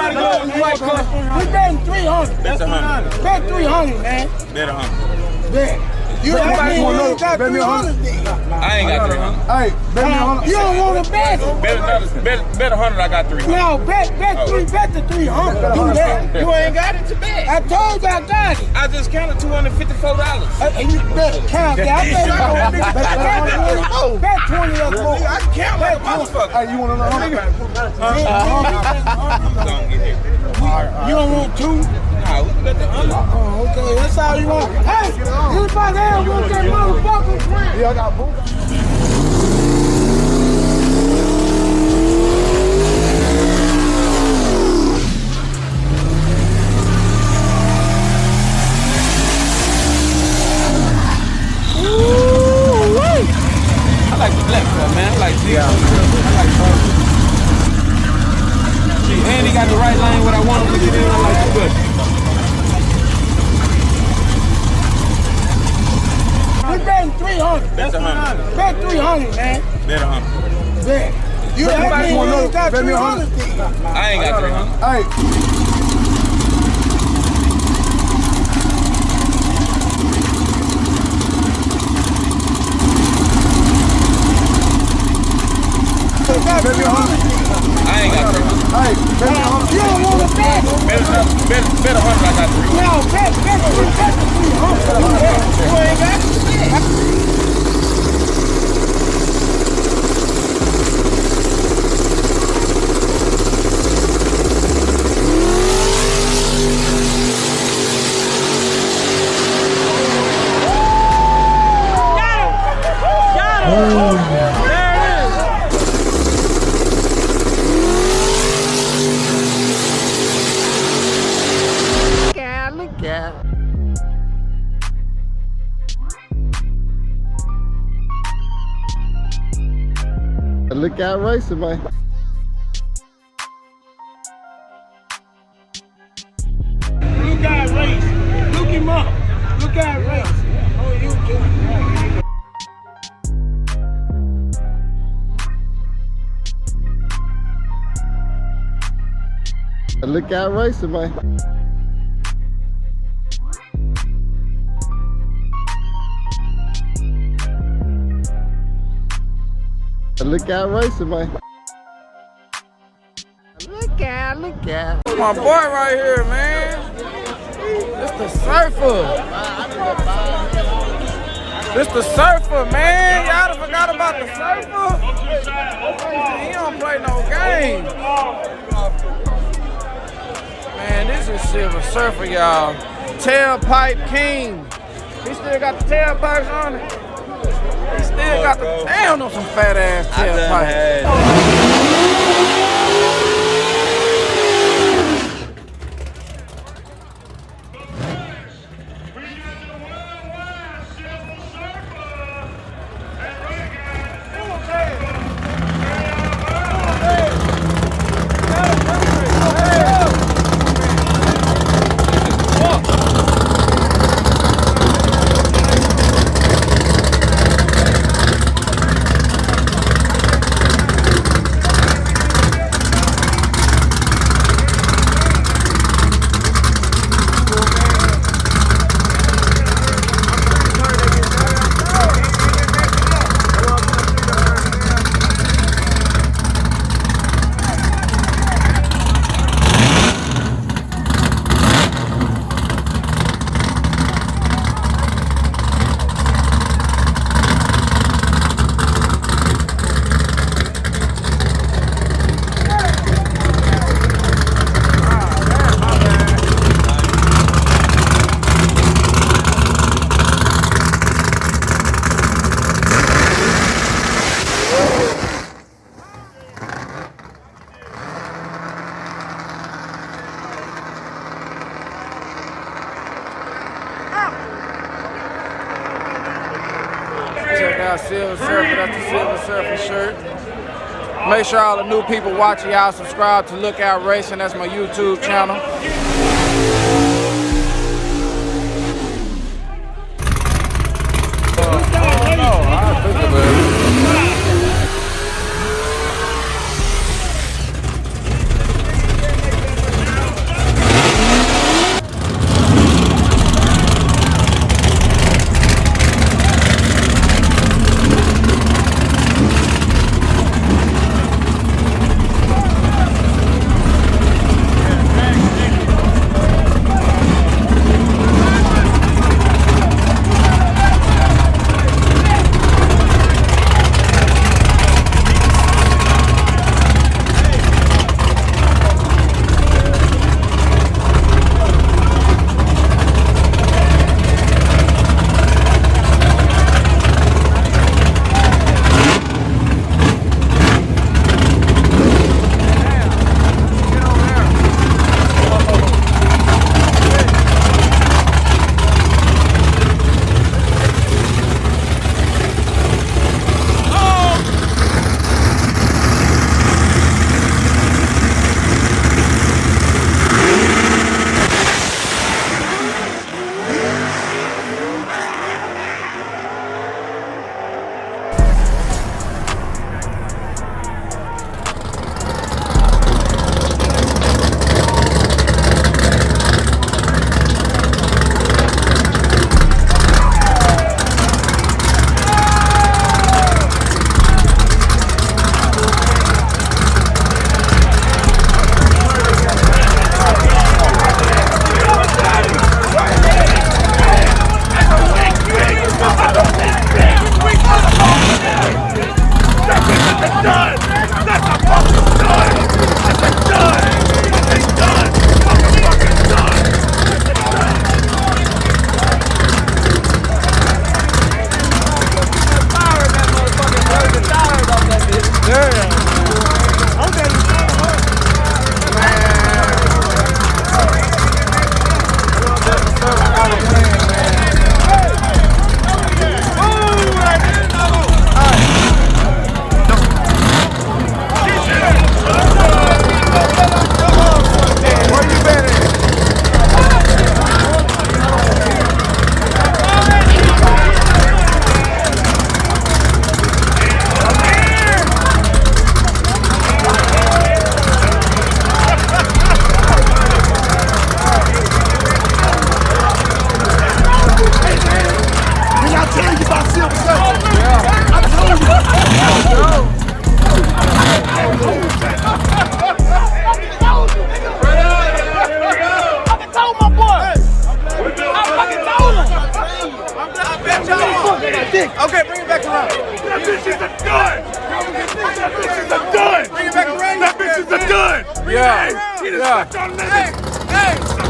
Everybody go on the white car. We betting 300. Bet 100. Bet 300, man. Bet 100. Bet. You ain't got 300 then. I ain't got 300. Hey, bet me 100. You don't want to bet it. Bet 100. I got 300. No, bet the 300. Do that. You ain't got it to bet. I told you I got it. I just counted $254. And you better count that. I bet 20 of them. I count like a motherfucker. Hey, you want another 100? Don't get here. You don't want two? Nah, we can bet the 100. Oh, okay, that's all you want. Hey, anybody else want that motherfucker friend? Yeah, I got both. I like the black stuff, man. I like this. I like purple. And he got the right lane what I want him to get in. I like it good. We betting 300. Bet 100. Bet 300, man. Bet 100. Bet. You ain't got 300 then. I ain't got 300. Hey. Bet me 100. I ain't got 300. Hey, bet me 100. You don't want to bet. Bet 100. I got 300. No, bet the 300. You ain't got it. Look out racing, man. Look out race. Look him up. Look out race. On YouTube. Look out racing, man. Look out racing, man. Look out. My boy right here, man. This the surfer. This the surfer, man. Y'all done forgot about the surfer? He don't play no games. Man, this is Silver Surfer, y'all. Tailpipe King. He still got the tailpipes on it. He still got the, damn, those some fat ass tailpipes. Check out Silver Surfer, that's the Silver Surfer shirt. Make sure all the new people watching y'all subscribe to Lookout Racing, that's my YouTube channel. stick. Okay, bring it back around. That bitch is a dud. That bitch is a dud. Bring it back around. That bitch is a dud. Yeah. Hey, he just Yeah. stepped on that bitch. Hey,